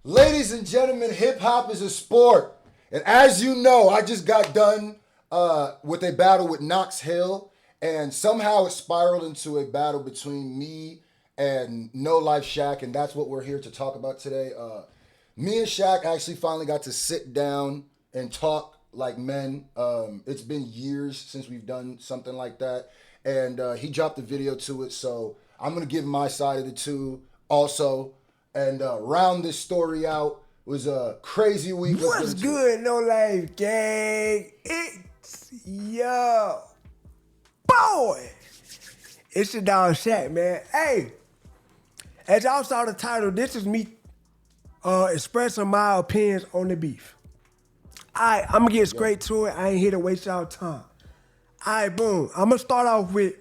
Ladies and gentlemen, hip hop is a sport. And as you know, I just got done with a battle with Knox Hill, and somehow it spiraled into a battle between me and NoLifeShaq, and that's what we're here to talk about today. Me and Shaq actually finally got to sit down and talk like men. It's been years since we've done something like that, and he dropped a video to it, so I'm gonna give my side of the two also, and round this story out. It was a crazy week. What's good, No Life Gang? It's yo boy. It's your dog Shaq, man. Hey, as y'all saw the title, this is me expressing my opinions on the beef. Alright, I'm gonna get straight to it. I ain't here to waste y'all time. Alright, boom. I'm gonna start off with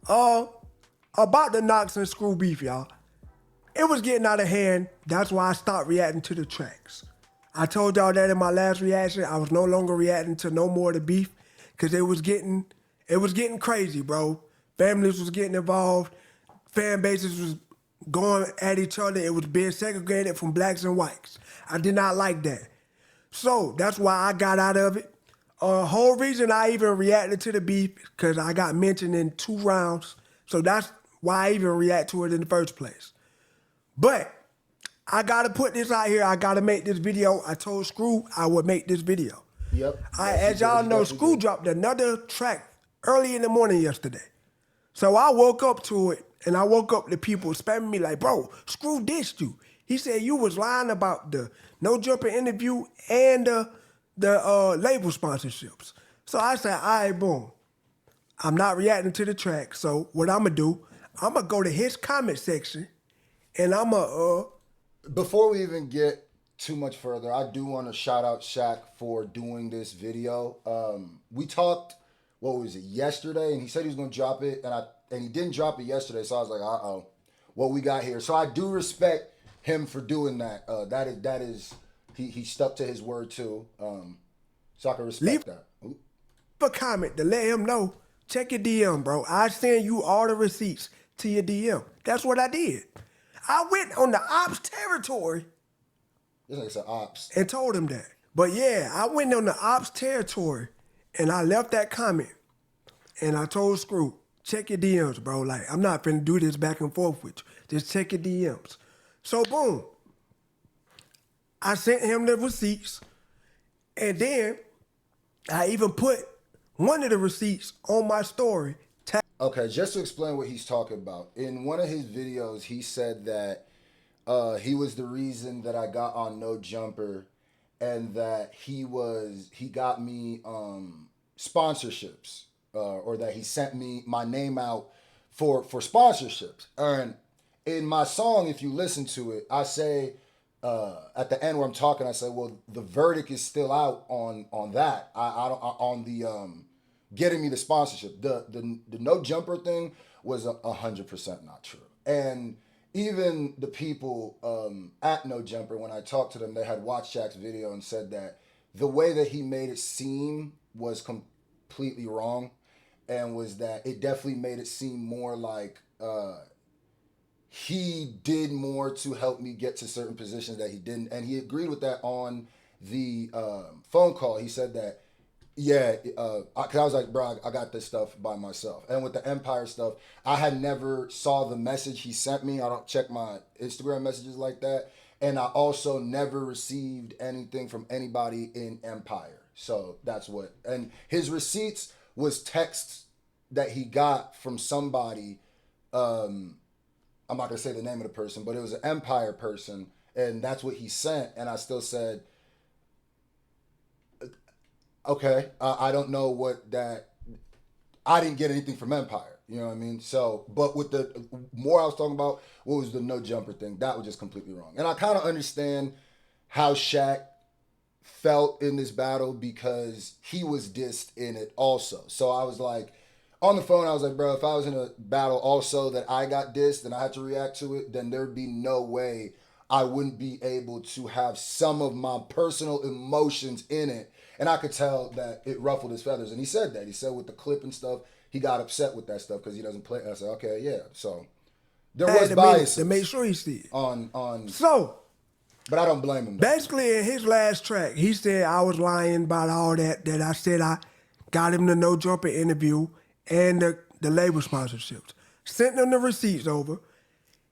about the Knox and Scru beef, y'all. It was getting out of hand. That's why I stopped reacting to the tracks. I told y'all that in my last reaction. I was no longer reacting to no more of the beef because it was getting crazy, bro. Families was getting involved. Fan bases was going at each other. It was being segregated from blacks and whites. I did not like that. So that's why I got out of it. Whole reason I even reacted to the beef because I got mentioned in 2 rounds. So that's why I even react to it in the first place. But I gotta put this out here. I gotta make this video. I told Scru I would make this video. Yep. As y'all know, Scru dropped another track early in the morning yesterday. So I woke up to it, and I woke up to people spamming me like, bro, Scru dissed you. He said you was lying about the No Jumper interview and the label sponsorships. So I said, all right, boom. I'm not reacting to the track. So what I'm gonna do, I'm gonna go to his comment section, and I'm Before we even get too much further, I do want to shout out Shaq for doing this video. We talked, what was it, yesterday, and he said he was going to drop it, and he didn't drop it yesterday, so I was like, uh-oh, what we got here. So I do respect him for doing that. That is he stuck to his word too. So I can respect that. Ooh. A comment to let him know, check your DM, bro. I send you all the receipts to your DM. That's what I did. I went on the ops territory. This nigga said ops. And told him that. But yeah, I went on the ops territory and I left that comment. And I told Scru, check your DMs, bro. Like, I'm not finna do this back and forth with you. Just check your DMs. So boom. I sent him the receipts. And then I even put one of the receipts on my story. Okay, just to explain what he's talking about. In one of his videos, he said that he was the reason that I got on No Jumper, and that he got me sponsorships, or that he sent me my name out for sponsorships. And in my song, if you listen to it, I say at the end where I'm talking, I say, well, the verdict is still out on that. I don't on the getting me the sponsorship. The No Jumper thing was 100% not true. And even the people at No Jumper, when I talked to them, they had watched Shaq's video and said that the way that he made it seem was completely wrong, and was that it definitely made it seem more like he did more to help me get to certain positions that he didn't. And he agreed with that on the phone call. He said that, yeah, because I was like, bro, I got this stuff by myself. And with the Empire stuff, I had never saw the message he sent me. I don't check my Instagram messages like that. And I also never received anything from anybody in Empire. So that's what. And his receipts was texts that he got from somebody. I'm not going to say the name of the person, but it was an Empire person. And that's what he sent. And I still said, okay, I don't know what that. I didn't get anything from Empire. You know what I mean? So, but with the more I was talking about, what was the No Jumper thing? That was just completely wrong. And I kind of understand how Shaq felt in this battle because he was dissed in it also. So I was like, on the phone, I was like, bro, if I was in a battle also that I got dissed and I had to react to it, then there'd be no way I wouldn't be able to have some of my personal emotions in it. And I could tell that it ruffled his feathers. And he said that. He said with the clip and stuff, he got upset with that stuff because he doesn't play. I said, okay, yeah. So there was bias to make sure he see it. On So But I don't blame him. Basically, in his last track, he said I was lying about all that. That I said I got him the No Jumper interview and the label sponsorships. Sent him the receipts over.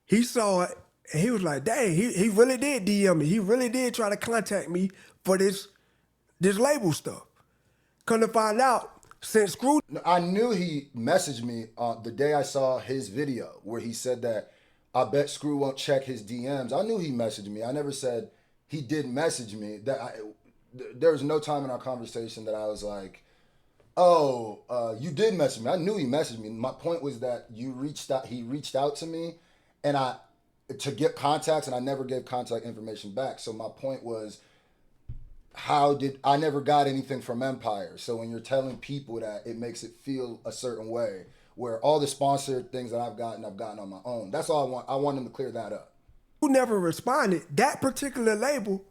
He saw it and he was like, "Dang, he really did DM me. He really did try to contact me for this label stuff." Come to find out, since Scru, I knew he messaged me the day I saw his video where he said that I bet Scru won't check his DMs. I knew he messaged me. I never said he did message me. There was no time in our conversation that I was like, "Oh, you did message me." I knew he messaged me. My point was that he reached out to me, and to get contacts, and I never gave contact information back. So my point was, I never got anything from Empire. So when you're telling people that, it makes it feel a certain way. Where all the sponsored things that I've gotten on my own. That's all I want. I want him to clear that up. who never responded, that particular label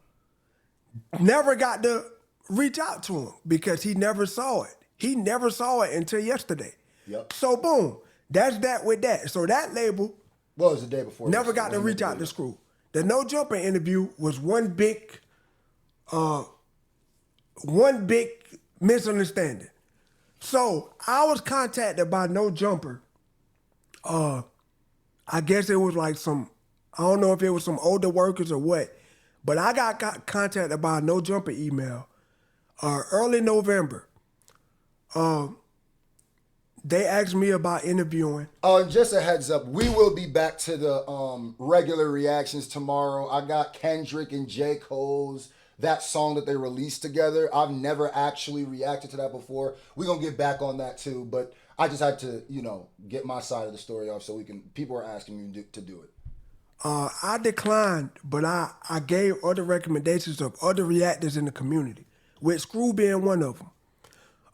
never got to reach out to him because he never saw it. He never saw it until yesterday. Yep. So boom, that's that with that. So that label Well, it was the day before. never got to reach out to Scru. The No Jumper interview was one big misunderstanding. So I was contacted by No Jumper. I guess it was like I don't know if it was some older workers or what, but I got contacted by a No Jumper email early November. They asked me about interviewing. Just a heads up, we will be back to the regular reactions tomorrow. I got Kendrick and J. Cole's that song that they released together. I've never actually reacted to that before. We're gonna get back on that too, but I just had to, get my side of the story off so people are asking me to do it. I declined, but I gave other recommendations of other reactors in the community, with Scru being one of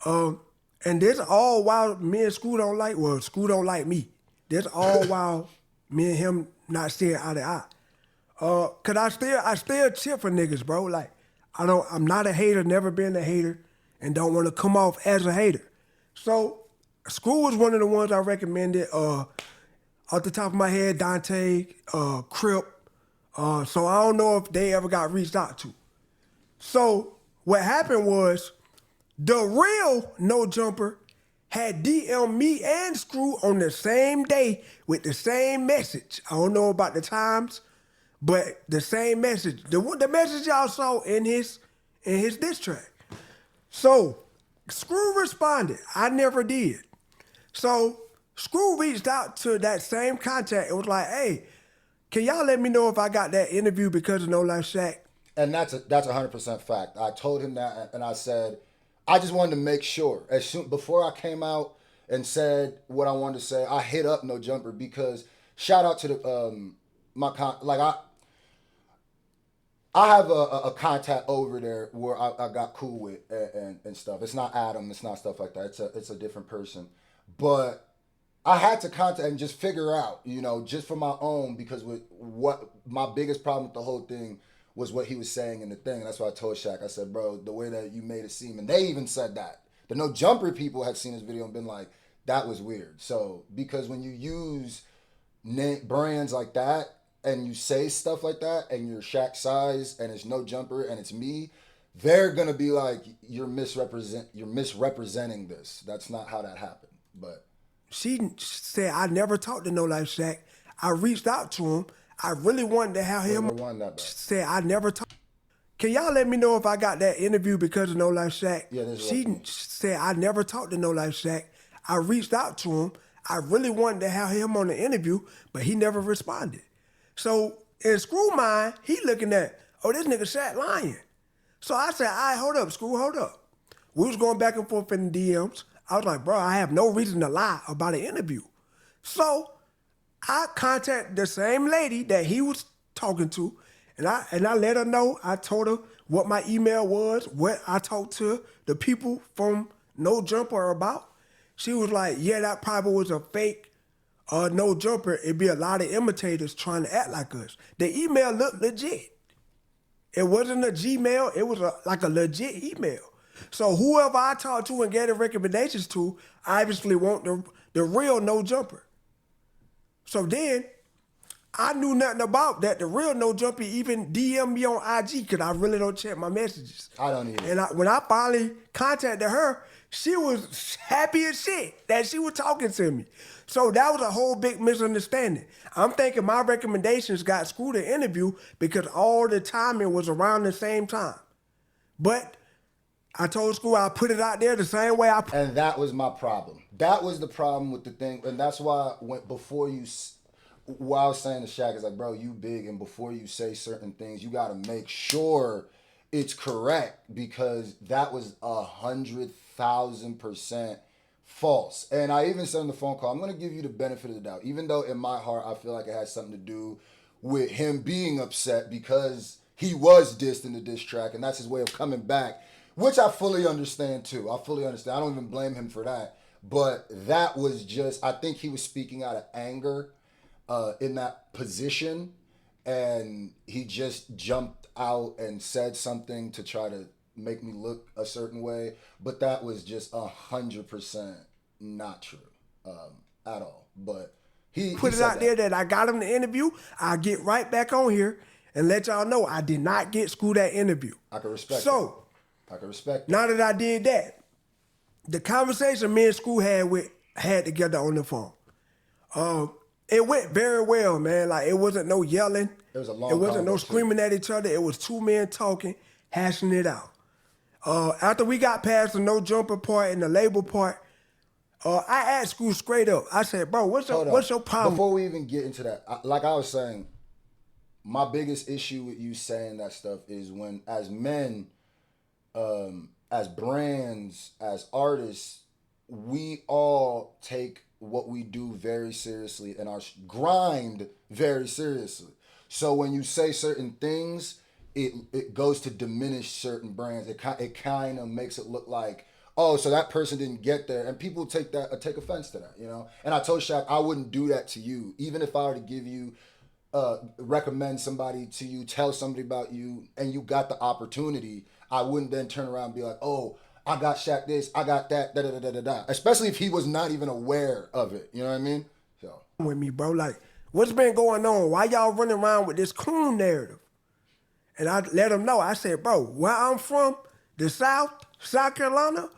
them. And this all while me and Scru don't like me. This all while me and him not seeing eye to eye. Cause I still cheer for niggas, bro. Like, I'm not a hater, never been a hater, and don't want to come off as a hater. So Scru was one of the ones I recommended. Off the top of my head, Dante, Crip. So I don't know if they ever got reached out to. So what happened was, the real No Jumper had DM'd me and Scru on the same day with the same message. I don't know about the times, but the same message. The message y'all saw in his diss track. So Scru responded. I never did. So Scru reached out to that same contact and was like, "Hey, can y'all let me know if I got that interview because of NoLifeShaq?" And that's 100% fact. I told him that, and I said, I just wanted to make sure. Before I came out and said what I wanted to say, I hit up No Jumper because shout out to the I have a contact over there where I got cool with and stuff. It's not Adam. It's not stuff like that. It's a different person. But I had to contact and just figure out, just for my own, because with what my biggest problem with the whole thing was what he was saying in the thing. And that's why I told Shaq, I said, "Bro, the way that you made it seem," and they even said that. The No Jumper people had seen this video and been like, "That was weird." So, because when you use brands like that and you say stuff like that and you're Shaq size and it's No Jumper and it's me, they're gonna be like, you're misrepresenting this. That's not how that happened. But she said, "I never talked to NoLifeShaq. I reached out to him. I really wanted to have him." She said, "I never talked." Can y'all let me know if I got that interview because of NoLifeShaq? Yeah, she said, "I never talked to NoLifeShaq. I reached out to him. I really wanted to have him on the interview, but he never responded." So in Scru mind, he looking at, "Oh, this nigga Shaq lying." So I said, "All right, hold up, Scru, hold up." We was going back and forth in the DMs. I was like, "Bro, I have no reason to lie about an interview." So I contacted the same lady that he was talking to, and I let her know. I told her what my email was, what I talked to the people from No Jumper about. She was like, "Yeah, that probably was a fake No Jumper. It'd be a lot of imitators trying to act like us." The email looked legit. It wasn't a Gmail. It was like a legit email. So whoever I talked to and gave the recommendations to obviously want the real No Jumper. So then I knew nothing about that. The real No Jumpy even DM me on IG because I really don't check my messages. I don't either. And when I finally contacted her, she was happy as shit that she was talking to me. So that was a whole big misunderstanding. I'm thinking my recommendations got Scru the interview because all the timing was around the same time. But I told Scru I put it out there the same way I put it. And that was my problem. That was the problem with the thing. And that's why what I was saying to Shaq is like, bro, you big, and before you say certain things, you got to make sure it's correct, because that was 100,000% false. And I even said on the phone call, I'm going to give you the benefit of the doubt, even though in my heart I feel like it has something to do with him being upset because he was dissed in the diss track, and that's his way of coming back, which I fully understand too. I fully understand. I don't even blame him for that. But that was just, I think he was speaking out of anger in that position, and he just jumped out and said something to try to make me look a certain way. But that was just 100% not true at all. But he Put it out there that I got him the interview. I'll get right back on here and let y'all know I did not get Scru that interview. I can respect So, I can respect now that I did that, the conversation me and Scru had together on the phone, it went very well, man. Like, it wasn't no yelling. It was a long It wasn't no convo, screaming at each other. It was two men talking, hashing it out. After we got past the no jumper part and the label part, I asked Scru straight up. I said, bro, what's your problem? Before we even get into that, like I was saying, my biggest issue with you saying that stuff is when, as men, as brands, as artists, we all take what we do very seriously and our grind very seriously. So when you say certain things, it goes to diminish certain brands. It kind of makes it look like, oh, so that person didn't get there, and people take offense to that, you know. And I told Shaq I wouldn't do that to you, even if I were to give you, recommend somebody to you, tell somebody about you, and you got the opportunity. I wouldn't then turn around and be like, oh, I got Shaq this, I got that, da da da da da. Especially if he was not even aware of it. You know what I mean? So with me, bro, like, what's been going on? Why y'all running around with this coon narrative? And I let him know. I said, bro, where I'm from, the South Carolina,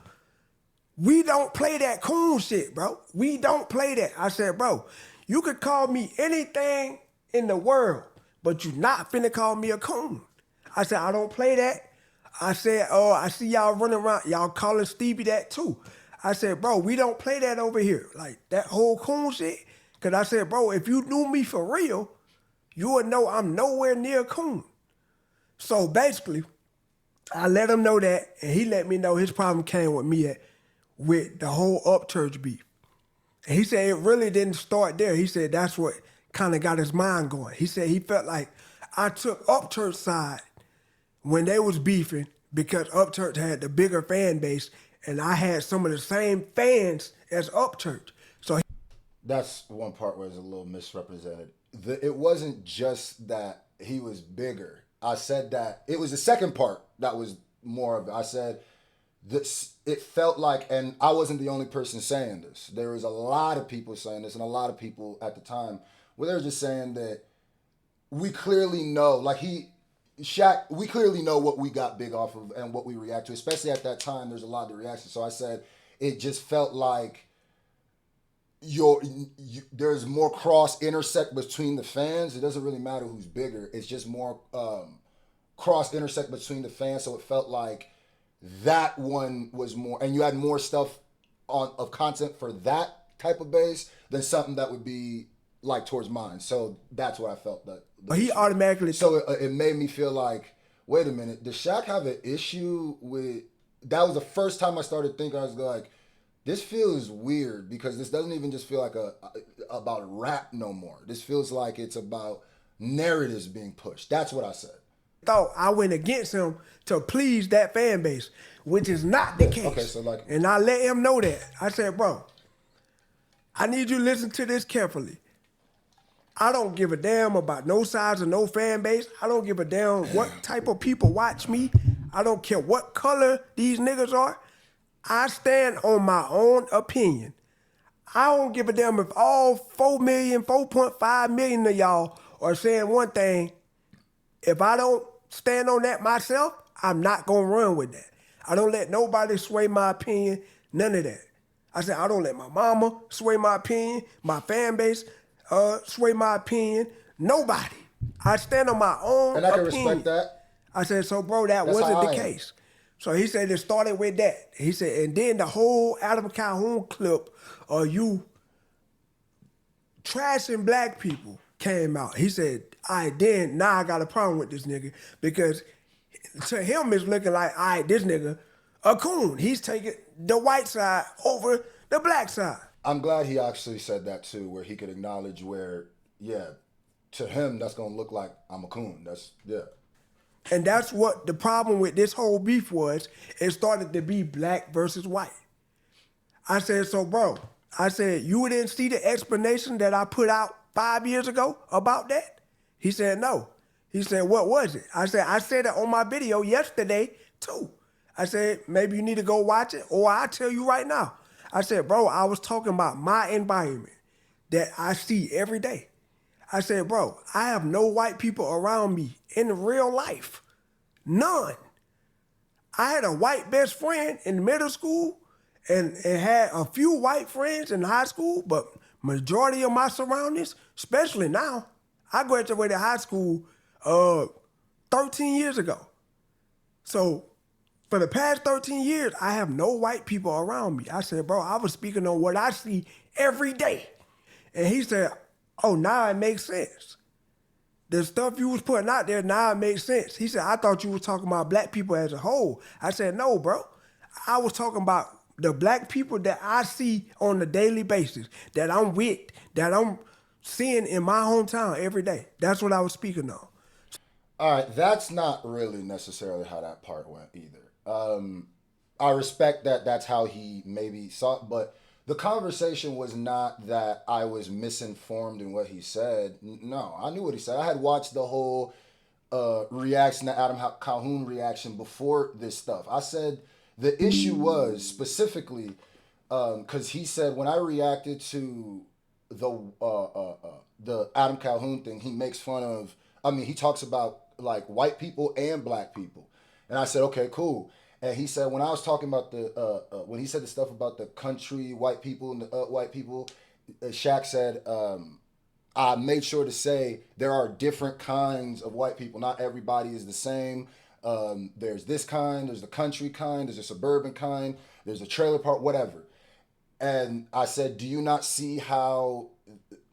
we don't play that coon shit, bro. We don't play that. I said, bro, you could call me anything in the world, but you not finna call me a coon. I said, I don't play that. I said, oh, I see y'all running around, y'all calling Stevie that too. I said, bro, we don't play that over here. Like, that whole coon shit. Because I said, bro, if you knew me for real, you would know I'm nowhere near coon. So basically, I let him know that, and he let me know his problem came with me with the whole Upchurch beef. And he said it really didn't start there. He said that's what kind of got his mind going. He said he felt like I took Upchurch's side when they was beefing because Upchurch had the bigger fan base, and I had some of the same fans as Upchurch. So that's one part where it's a little misrepresented. It wasn't just that he was bigger. I said that it was the second part that was more of it. I said this. It felt like, and I wasn't the only person saying this. There was a lot of people saying this, and a lot of people at the time where they were just saying that we clearly know, like Shaq, we clearly know what we got big off of and what we react to, especially at that time. There's a lot of reactions. So I said it just felt like there's more cross intersect between the fans. It doesn't really matter who's bigger. It's just more cross intersect between the fans. So it felt like that one was more, and you had more stuff of content for that type of base than something that would be like towards mine. So that's what I felt that. But he automatically. So it made me feel like, wait a minute, does Shaq have an issue with? That was the first time I started thinking. I was like, this feels weird because this doesn't even just feel like about rap no more. This feels like it's about narratives being pushed. That's what I said. Thought I went against him to please that fan base, which is not the case. Okay, so like, and I let him know that. I said, bro, I need you to listen to this carefully. I don't give a damn about no size or no fan base. I don't give a damn what type of people watch me. I don't care what color these niggas are. I stand on my own opinion. I don't give a damn if all 4 million, 4.5 million of y'all are saying one thing. If I don't stand on that myself, I'm not going to run with that. I don't let nobody sway my opinion, none of that. I said, I don't let my mama sway my opinion, my fan base sway my opinion, nobody. I stand on my own And I can opinion. respect that. I said, so bro, that That's wasn't how the I am. case. So he said it started with that. He said, and then the whole Adam Calhoun clip of you trashing black people came out. He said, all right, then now I got a problem with this nigga because to him it's looking like, all right, this nigga a coon. He's taking the white side over the black side. I'm glad he actually said that too, where he could acknowledge where, yeah, to him that's gonna look like I'm a coon. That's yeah. And that's what the problem with this whole beef was. It started to be black versus white. I said, so bro, I said, you didn't see the explanation that I put out 5 years ago about that? He said, no. He said, what was it? I said it on my video yesterday too. I said, maybe you need to go watch it or I'll tell you right now. I said, bro, I was talking about my environment that I see every day. I said, bro, I have no white people around me in real life. None. I had a white best friend in middle school and had a few white friends in high school, but majority of my surroundings, especially now, I graduated high school 13 years ago. So for the past 13 years, I have no white people around me. I said, bro, I was speaking on what I see every day. And he said, oh, now it makes sense. The stuff you was putting out there, now it makes sense. He said, I thought you was talking about black people as a whole. I said, no, bro. I was talking about the black people that I see on a daily basis, that I'm with, that I'm seeing in my hometown every day. That's what I was speaking on. All right, that's not really necessarily how that part went either. I respect that that's how he maybe saw it, but the conversation was not that I was misinformed in what he said. No, I knew what he said. I had watched the whole reaction, the Adam Calhoun reaction before this stuff. I said the issue was specifically because he said when I reacted to the Adam Calhoun thing, he makes fun of. I mean, he talks about like white people and black people, and I said, okay, cool. And he said when I was talking about when he said the stuff about the country white people and the white people, Shaq said I made sure to say there are different kinds of white people. Not everybody is the same. There's this kind, there's the country kind, there's a suburban kind, there's a trailer park, whatever. And I said, do you not see how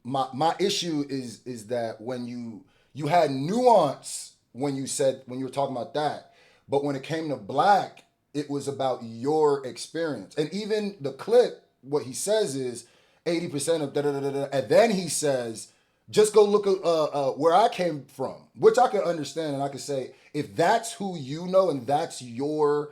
my issue is that when you had nuance when you were talking about that, but when it came to black, it was about your experience. And even the clip, what he says is 80% of da da da da, and then he says, just go look at where I came from, which I can understand, and I can say if that's who you know and that's your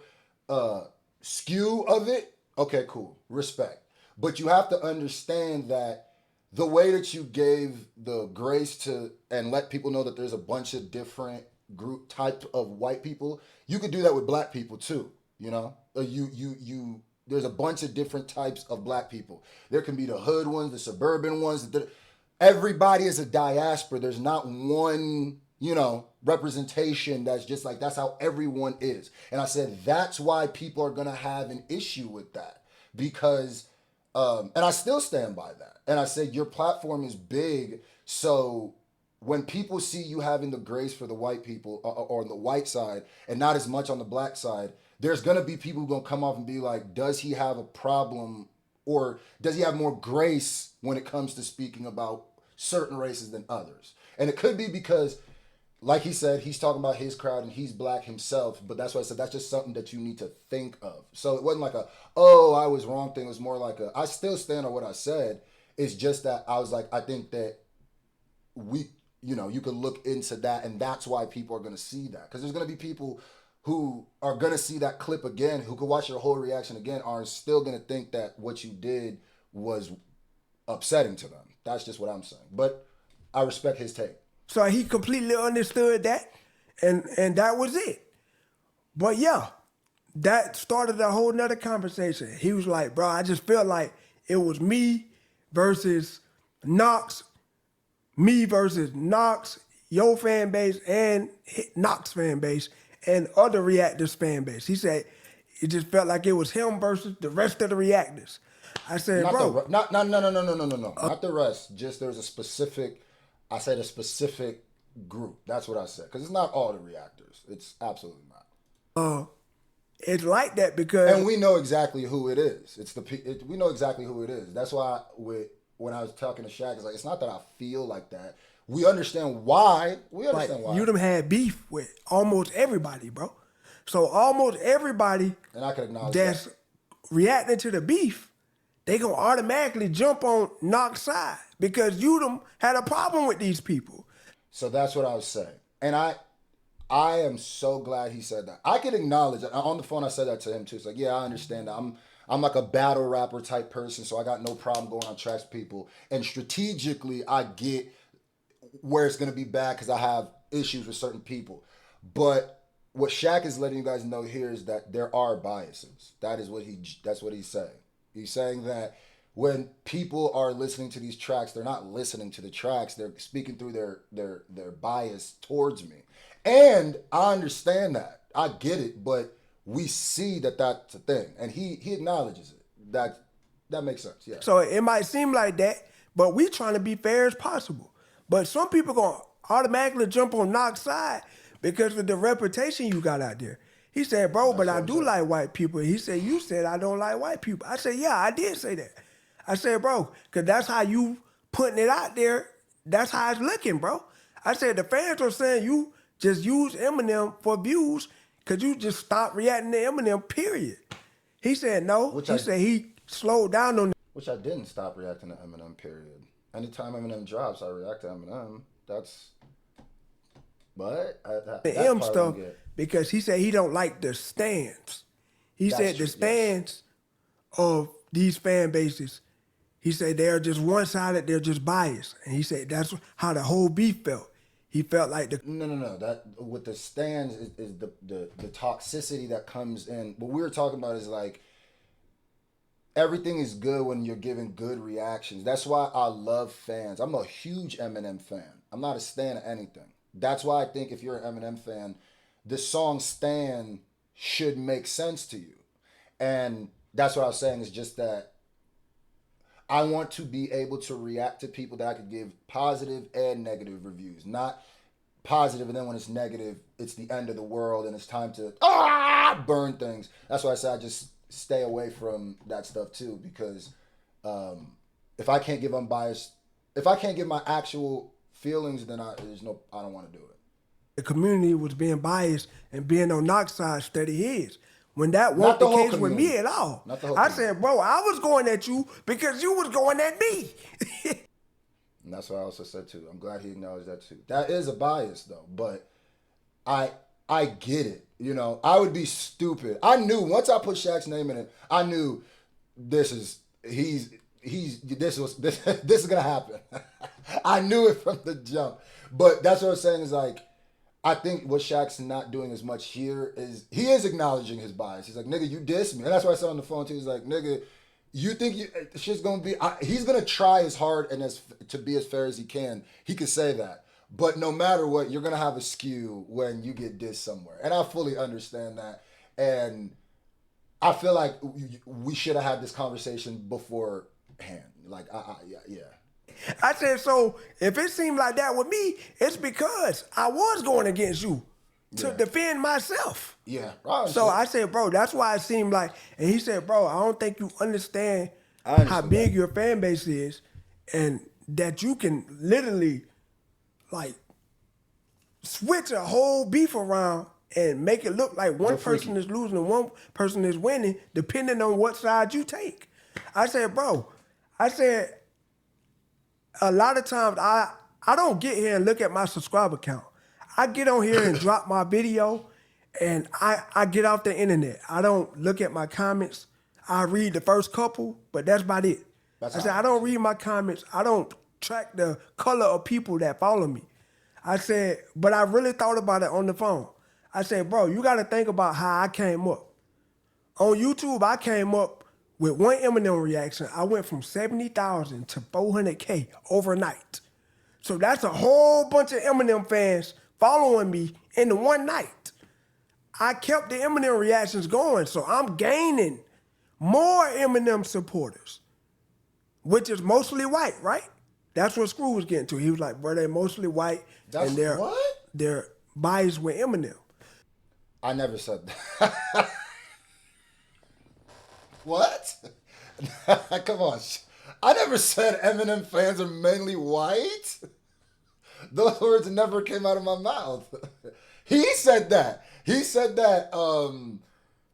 skew of it, okay, cool, respect. But you have to understand that the way that you gave the grace to and let people know that there's a bunch of different group type of white people, you could do that with black people too. You know, you. There's a bunch of different types of black people. There can be the hood ones, the suburban ones. Everybody is a diaspora. There's not one, representation that's just like that's how everyone is. And I said that's why people are gonna have an issue with that because, and I still stand by that. And I said your platform is big, so when people see you having the grace for the white people or on the white side and not as much on the black side, there's going to be people who are going to come off and be like, does he have a problem or does he have more grace when it comes to speaking about certain races than others? And it could be because, like he said, he's talking about his crowd and he's black himself, but that's why I said that's just something that you need to think of. So it wasn't like I was wrong thing. It was more like I still stand on what I said. It's just that I was like, I think that you could look into that, and that's why people are going to see that. Because there's going to be people who are going to see that clip again, who could watch your whole reaction again, are still going to think that what you did was upsetting to them. That's just what I'm saying. But I respect his take. So he completely understood that, and that was it. But yeah, that started a whole nother conversation. He was like, bro, I just felt like it was me versus Knox, me versus Knox, your fan base, and Knox fan base, and other reactors fan base. He said it just felt like it was him versus the rest of the reactors. I said, Not bro. no. Not the rest. Just there's a specific, I said a specific group. That's what I said. Because it's not all the reactors. It's absolutely not. It's like that because... And we know exactly who it is. We know exactly who it is. That's why when I was talking to Shaq, it's like, it's not that I feel like that. We understand why. Why. You done had beef with almost everybody, bro. So almost everybody and I can acknowledge that's that. reacting to the beef, they gonna automatically jump on Knox's side because you done had a problem with these people. So that's what I was saying. And I am so glad he said that. I can acknowledge it. On the phone, I said that to him too. It's like, yeah, I understand that. I'm like a battle rapper type person, so I got no problem going on tracks with people. And strategically, I get where it's going to be bad because I have issues with certain people. But what Shaq is letting you guys know here is that there are biases. That's what he's saying. He's saying that when people are listening to these tracks, they're not listening to the tracks. They're speaking through their bias towards me. And I understand that. I get it, but we see that that's a thing. And he acknowledges it. That makes sense, yeah. So it might seem like that, but we trying to be fair as possible. But some people gonna automatically jump on Knox's side because of the reputation you got out there. He said, bro, but I do like white people. He said, you said I don't like white people. I said, yeah, I did say that. I said, bro, because that's how you putting it out there. That's how it's looking, bro. I said, the fans are saying you just use Eminem for views because you just stopped reacting to Eminem, period. He said, no. Said he slowed down on... Which I didn't stop reacting to Eminem, period. Anytime Eminem drops, I react to Eminem. That's... But... The M stuff, because he said he don't like the stands. He said the stands of these fan bases, he said they're just one-sided, they're just biased. And he said that's how the whole beef felt. He felt like the... No. That with the stands is the toxicity that comes in. What we were talking about is like, everything is good when you're giving good reactions. That's why I love fans. I'm a huge Eminem fan. I'm not a stan of anything. That's why I think if you're an Eminem fan, the song Stan should make sense to you. And that's what I was saying, is just that I want to be able to react to people that I could give positive and negative reviews. Not positive, and then when it's negative, it's the end of the world and it's time to burn things. That's why I say I just stay away from that stuff too, because if I can't give unbiased, if I can't give my actual feelings, then I don't want to do it. The community was being biased and being on Knox's side steady his. When that wasn't the case with me at all. I said, bro, I was going at you because you was going at me. And that's what I also said too. I'm glad he acknowledged that too. That is a bias though, but I get it. You know, I would be stupid. I knew once I put Shaq's name in it, I knew this is gonna happen. I knew it from the jump. But that's what I'm saying is like, I think what Shaq's not doing as much here is he is acknowledging his bias. He's like, nigga, you diss me. And that's why I said on the phone too. He's like, nigga, you think shit's gonna be... he's gonna try as hard and to be as fair as he can. He could say that. But no matter what, you're gonna have a skew when you get dissed somewhere. And I fully understand that. And I feel like we should have had this conversation beforehand. Like, yeah. I said, so if it seemed like that with me, it's because I was going against you to defend myself. Yeah. So I said, bro, that's why it seemed like, and he said, bro, I don't think you understand how big your fan base is and that you can literally like switch a whole beef around and make it look like one person is losing and one person is winning depending on what side you take. I said, bro, a lot of times I don't get here and look at my subscriber count. I get on here and drop my video and I get off the internet. I don't look at my comments. I read the first couple, but that's about it. I don't read my comments. I don't track the color of people that follow me. I said, but I really thought about it on the phone. I said, bro, you got to think about how I came up. On YouTube, I came up with one Eminem reaction, I went from 70,000 to 400K overnight. So that's a whole bunch of Eminem fans following me in the one night. I kept the Eminem reactions going, so I'm gaining more Eminem supporters, which is mostly white, right? That's what Screw was getting to. He was like, bro, they're mostly white, That's and they're what? they're biased with Eminem. I never said that. What? Come on. I never said Eminem fans are mainly white. Those words never came out of my mouth. He said that. He said that.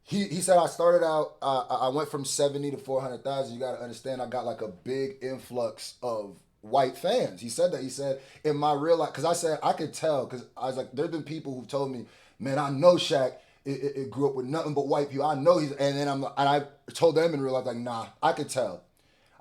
He said I started out. I went from 70 to 400,000. You got to understand. I got like a big influx of white fans. He said that. He said in my real life, because I said I could tell. Because I was like, there've been people who told me, man, I know Shaq. It grew up with nothing but white people. I know he's, and then I told them in real life, like, nah, I could tell.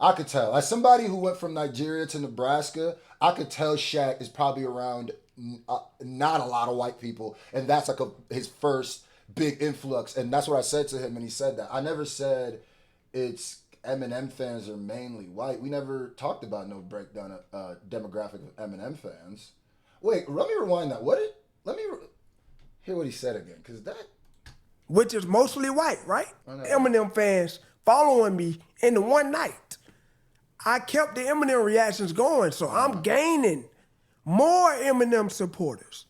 I could tell. As somebody who went from Nigeria to Nebraska, I could tell Shaq is probably around not a lot of white people, and that's like his first big influx. And that's what I said to him, and he said that. I never said it's Eminem fans are mainly white. We never talked about no breakdown of demographic of Eminem fans. Wait, let me rewind that. Let me hear what he said again, because that. Which is mostly white, right? Eminem fans following me in the one night. I kept the Eminem reactions going, so I'm gaining more Eminem supporters,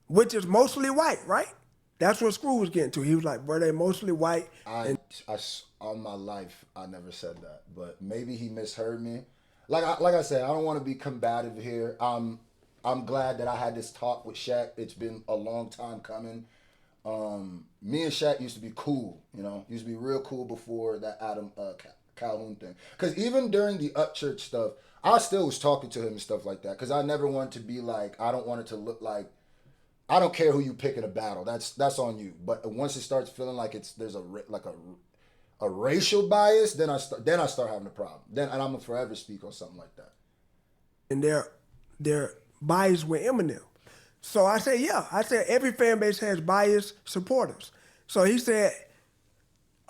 which is mostly white, right? That's what Screw was getting to. He was like, bro, they mostly white. All my life, I never said that, but maybe he misheard me. Like I said, I don't want to be combative here. I'm glad that I had this talk with Shaq. It's been a long time coming. Me and Shaq used to be cool, used to be real cool before that Adam Calhoun thing. Because even during the Upchurch stuff, I still was talking to him and stuff like that. Because I never wanted to be like, I don't want it to look like, I don't care who you pick in a battle. That's on you. But once it starts feeling like there's a racial bias, then I start having a problem. And I'm gonna forever speak on something like that. And they're biased with Eminem. So I said, yeah. I said every fan base has biased supporters. So he said,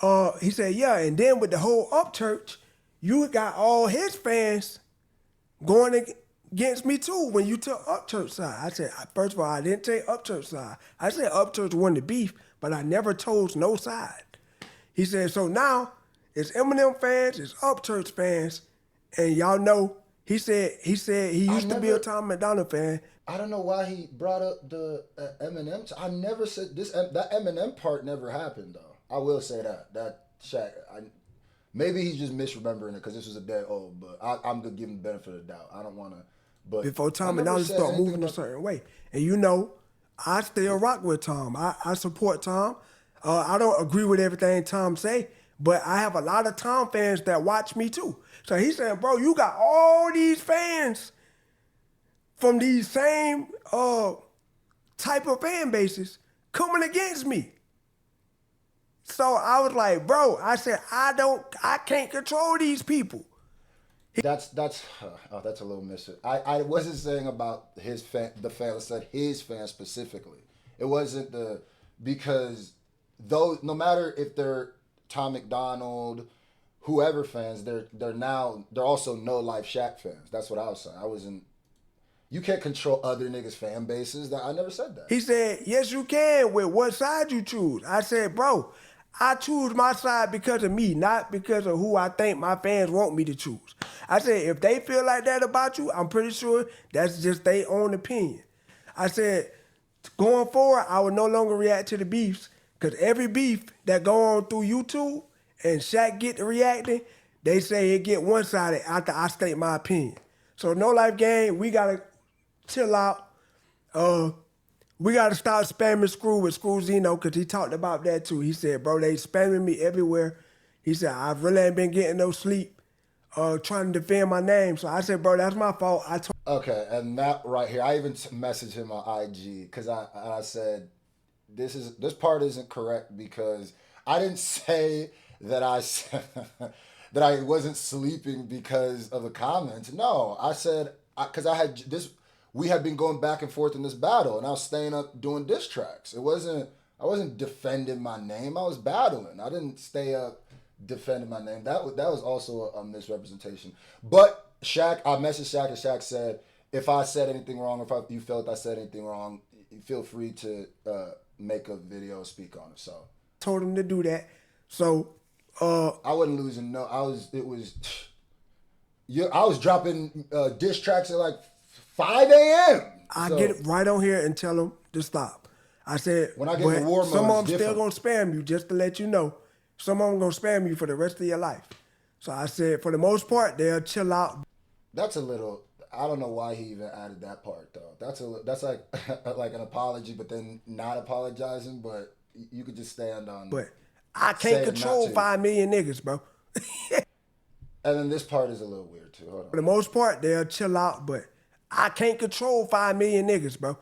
yeah. And then with the whole Upchurch, you got all his fans going against me too when you took Upchurch side. I said, first of all, I didn't take Upchurch side. I said Upchurch won the beef, but I never chose no side. He said, so now it's Eminem fans, it's Upchurch fans, and y'all know. He said he used to be a Tom McDonald fan. I don't know why he brought up the Eminem. I never said this. That Eminem part never happened though. I will say that. That Shaq. Maybe he's just misremembering it because this was a day old. But I'm gonna give him the benefit of the doubt. I don't want to. But before Tom McDonald start moving a certain way, and I still rock with Tom. I support Tom. I don't agree with everything Tom say, but I have a lot of Tom fans that watch me too. So he's saying, bro, you got all these fans from these same type of fan bases coming against me. So I was like, bro, I said, I can't control these people. That's a little mister. I wasn't saying about the fan. I said his fans specifically. It wasn't because those, no matter if they're Tom McDonald, whoever fans, they're also NoLifeShaq fans. That's what I was saying. I wasn't. You can't control other niggas' fan bases. I never said that. He said, yes, you can with what side you choose. I said, bro, I choose my side because of me, not because of who I think my fans want me to choose. I said, if they feel like that about you, I'm pretty sure that's just their own opinion. I said, going forward, I will no longer react to the beefs because every beef that go on through YouTube and Shaq get to reacting, they say it get one-sided after I state my opinion. So No Life Gang, we got to chill out. We got to start spamming Screw with Screw Zeno because he talked about that too. He said, bro, they spamming me everywhere. He said, I really ain't been getting no sleep trying to defend my name. So I said, bro, that's my fault. Okay, and that right here, I even messaged him on IG because I said, this part isn't correct because I didn't say that that I wasn't sleeping because of the comments. No, I said, because we had been going back and forth in this battle, and I was staying up doing diss tracks. I wasn't defending my name. I was battling. I didn't stay up defending my name. That was also a misrepresentation. But Shaq, I messaged Shaq, and Shaq said, if I said anything wrong, if you felt I said anything wrong, feel free to make a video, speak on it. So Told him to do that. So I wasn't losing. No, I was dropping diss tracks at like 5 a.m. I get it right on here and tell them to stop. I said, when I get in the war mode, some of them it's still different. gonna spam you, just to let you know. Some of them gonna spam you for the rest of your life. So I said, for the most part, they'll chill out. That's a little. I don't know why he even added that part though. That's like like an apology, but then not apologizing. But you could just stand on. But I can't saying control not to. 5 million niggas, bro. And then this part is a little weird too. Hold For on. the most part, they'll chill out, but I can't control 5 million niggas, bro.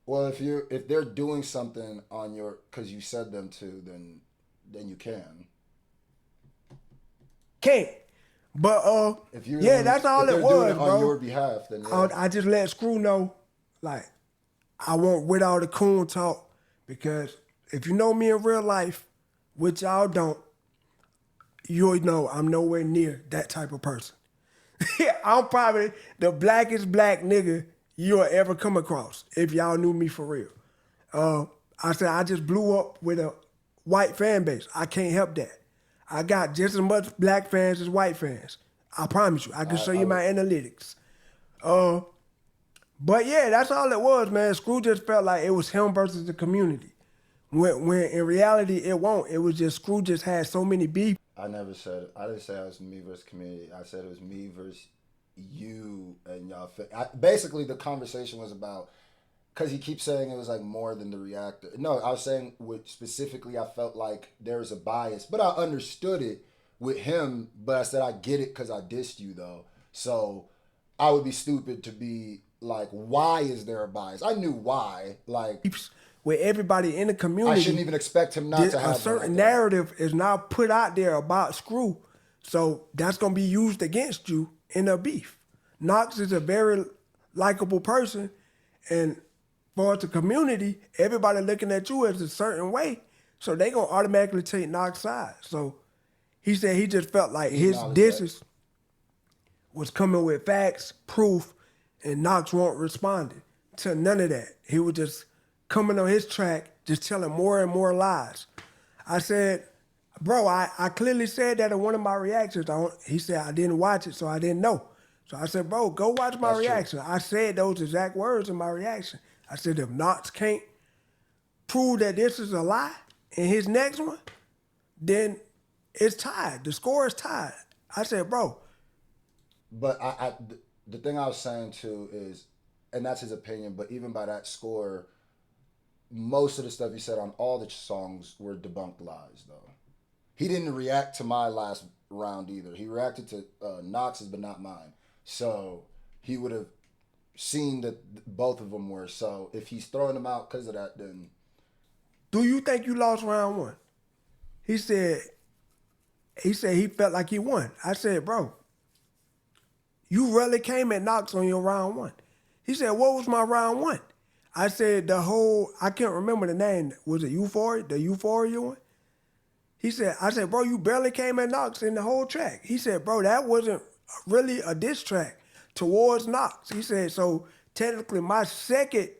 Well, if they're doing something on your because you said them to, then you can. Can't. But If you that's all if it they're was, doing it bro. on your behalf, then yeah. I just let Scru know, like, I won't with all the coon talk, because if you know me in real life, which y'all don't, you'll know I'm nowhere near that type of person. I'm probably the blackest black nigga you'll ever come across, if y'all knew me for real. I said I just blew up with a white fan base. I can't help that. I got just as much black fans as white fans. I promise you. I can show you my analytics. But yeah, that's all it was, man. Scru just felt like it was him versus the community. When in reality it won't. It was just Scru just had so many beef. I didn't say it was me versus community. I said it was me versus you and y'all. Basically, the conversation was about, because he keeps saying it was like more than the reactor. No, I was saying specifically I felt like there's a bias, but I understood it with him. But I said I get it because I dissed you though. So I would be stupid to be like, why is there a bias? I knew why. Like, with everybody in the community, I shouldn't even expect him not to have a certain like narrative is now put out there about Scru. So that's gonna be used against you in a beef. Knox is a very likable person, and for the community, everybody looking at you as a certain way, so they gonna automatically take Knox's side. So he said he just felt like his disses was coming with facts, proof, and Knox won't respond to none of that. He was just coming on his track, just telling more and more lies. I said, bro, I clearly said that in one of my reactions. He said, I didn't watch it, so I didn't know. So I said, bro, go watch my reaction. I said those exact words in my reaction. I said, if Knox can't prove that this is a lie in his next one, then it's tied. The score is tied. I said, bro. But the thing I was saying too is, and that's his opinion, but even by that score, most of the stuff he said on all the songs were debunked lies, though. He didn't react to my last round either. He reacted to Knox's, but not mine. So he would have seen that both of them were. So if he's throwing them out because of that, then... Do you think you lost round one? He said he felt like he won. I said, bro, you really came at Knox on your round one. He said, what was my round one? I said I can't remember the name. Was it Euphoria? The Euphoria one? I said, bro, you barely came at Knox in the whole track. He said, bro, that wasn't really a diss track towards Knox. He said, so technically my second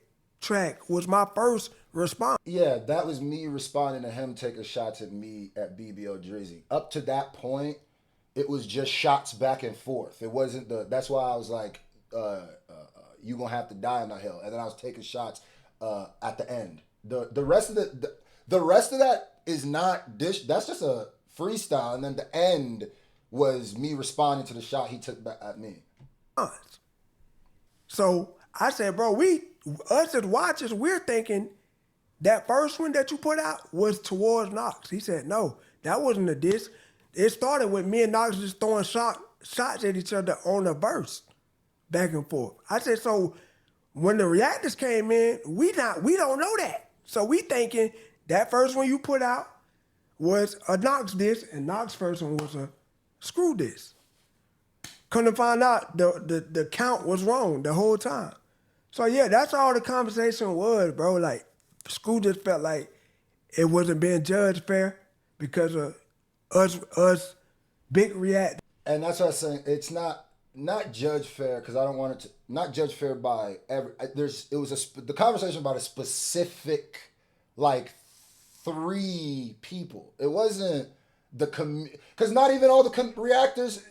track was my first response. Yeah, that was me responding to him taking shots at me at BBO Drizzy. Up to that point, it was just shots back and forth. It wasn't that's why I was like, you gonna have to die on that hill. And then I was taking shots at the end. The rest of the rest of that is not dish. That's just a freestyle. And then the end was me responding to the shot he took back at me. So I said, bro, us as watchers, we're thinking that first one that you put out was towards Knox. He said, no, that wasn't a diss. It started with me and Knox just throwing shots at each other on a verse, back and forth. I said, so when the reactors came in, we don't know that. So we thinking that first one you put out was a Knox diss, and Knox's first one was a Scru diss. Couldn't find out the count was wrong the whole time. So yeah, that's all the conversation was, bro. Like, Scru just felt like it wasn't being judged fair because of us big react. And that's what I'm saying. It's not judge fair because I don't want it to not judge fair by every. The conversation about a specific like 3 people. It wasn't because not even all the reactors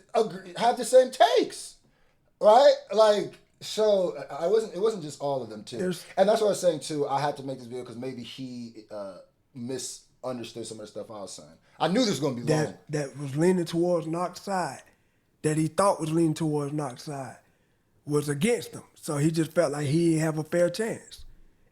have the same takes, right? Like so, It wasn't just all of them too. And that's what I was saying too. I had to make this video because maybe he misunderstood some of the stuff I was saying. I knew this was gonna be long. That was leaning towards Knox's side, that he thought was leaning towards Knox's side, was against him. So he just felt like he didn't have a fair chance.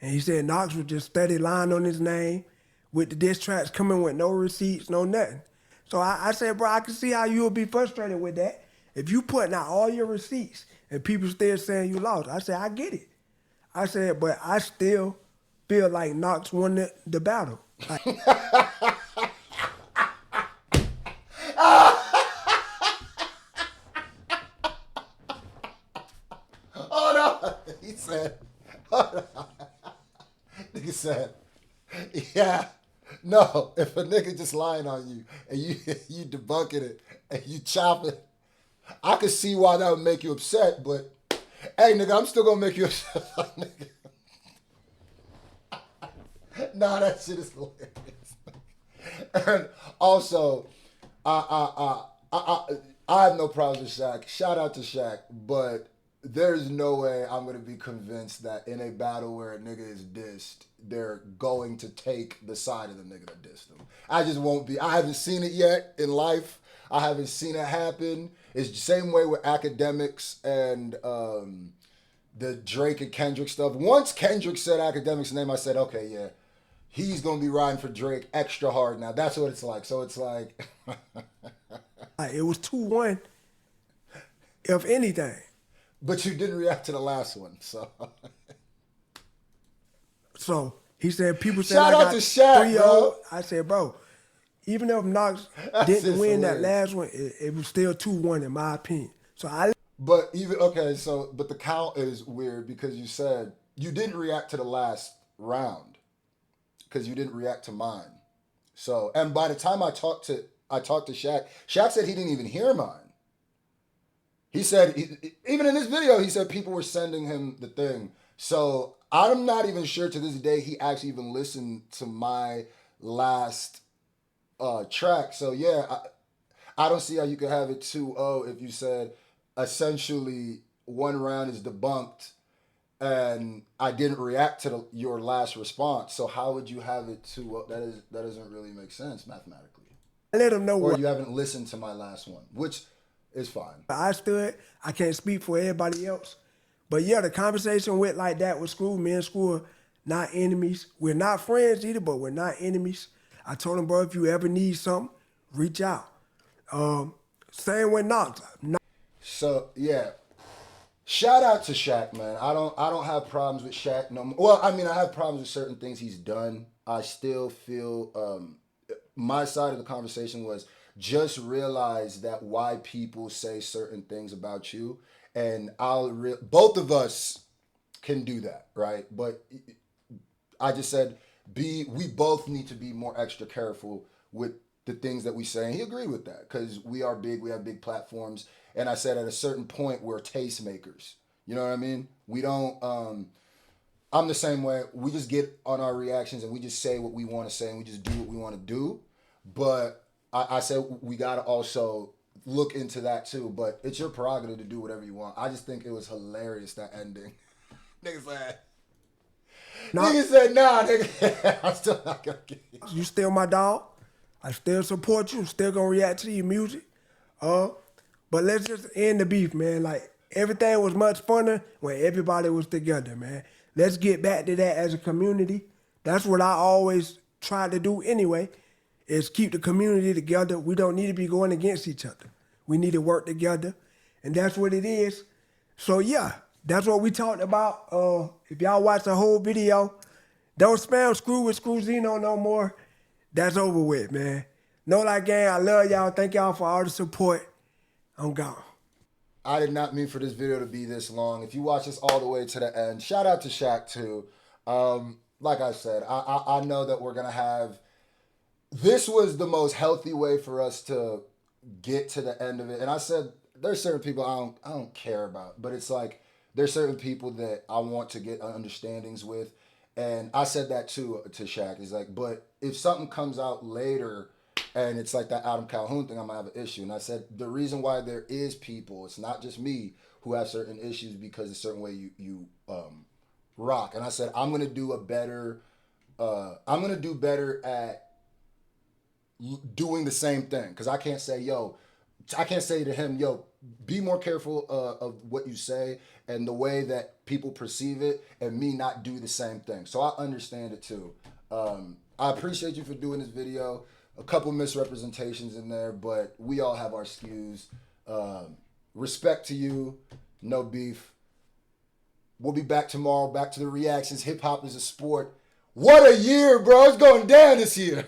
And he said Knox was just steady lying on his name with the diss tracks coming with no receipts, no nothing. So I said, bro, I can see how you would be frustrated with that. If you putting out all your receipts and people still saying you lost. I said, I get it. I said, but I still feel like Knox won the battle. Like, Nigga said, yeah, no, if a nigga just lying on you and you debunking it and you chop it, I could see why that would make you upset, but hey, nigga, I'm still gonna make you upset, nigga. Nah, that shit is hilarious. And also, I have no problems with Shaq. Shout out to Shaq, but there's no way I'm gonna be convinced that in a battle where a nigga is dissed, they're going to take the side of the nigga that dissed them. I just won't be. I haven't seen it yet in life. I haven't seen it happen. It's the same way with academics and the Drake and Kendrick stuff. Once Kendrick said academics' name, I said, okay, yeah, he's gonna be riding for Drake extra hard now. That's what it's like. So it's like it was 2-1, if anything. But you didn't react to the last one, so. So he said people said Shout I out got to Shaq, 3-0. bro. I said, bro, even if Knox didn't win that last one, it was still 2-1 in my opinion. So But the count is weird because you said you didn't react to the last round because you didn't react to mine. So, and by the time I talked to Shaq, Shaq said he didn't even hear mine. He said, even in this video, he said people were sending him the thing. So I'm not even sure to this day he actually even listened to my last track. So yeah, I don't see how you could have it 2-0 if you said essentially one round is debunked and I didn't react to your last response. So how would you have it 2-0? That doesn't really make sense mathematically. I let him know or you haven't listened to my last one, which is fine. I stood. I can't speak for everybody else. But yeah, the conversation went like that with Scru. Me and Scru are not enemies. We're not friends either, but we're not enemies. I told him, bro, if you ever need something, reach out. Same with Knox. So yeah, shout out to Shaq, man. I don't have problems with Shaq no more. Well, I mean, I have problems with certain things he's done. I still feel my side of the conversation was just realize that why people say certain things about you, and both of us can do that, right? But I just said we both need to be more extra careful with the things that we say, and he agreed with that because we are big, we have big platforms, and I said at a certain point we're tastemakers. You know what I mean? We don't. I'm the same way. We just get on our reactions and we just say what we want to say and we just do what we want to do. But I said we gotta also look into that too. But it's your prerogative to do whatever you want. I just think it was hilarious, that ending. Nigga said, nah, nigga, I'm still not gonna get you. You still my dog. I still support you. Still gonna react to your music. But let's just end the beef, man. Like, everything was much funner when everybody was together, man. Let's get back to that as a community. That's what I always try to do anyway, is keep the community together. We don't need to be going against each other. We need to work together, and that's what it is. So yeah, that's what we talked about. If y'all watch the whole video, don't spam Scru with Scru Zeno no more. That's over with, man. No Life gang, I love y'all. Thank y'all for all the support. I'm gone. I did not mean for this video to be this long. If you watch this all the way to the end, shout out to Shaq too. Like I said, I know that we're gonna have this was the most healthy way for us to get to the end of it. And I said, there's certain people I don't care about, but it's like there's certain people that I want to get understandings with. And I said that too to Shaq. He's like, but if something comes out later and it's like that Adam Calhoun thing, I'm gonna have an issue. And I said the reason why there is people, it's not just me who have certain issues because it's a certain way you rock. And I said I'm gonna do better at doing the same thing because I can't say to him, yo, be more careful of what you say and the way that people perceive it, and me not do the same thing. So I understand it too. I appreciate you for doing this video. A couple misrepresentations in there, but we all have our skews. Respect to you, no beef. We'll be back tomorrow, back to the reactions. Hip hop is a sport. What a year, bro. It's going down this year.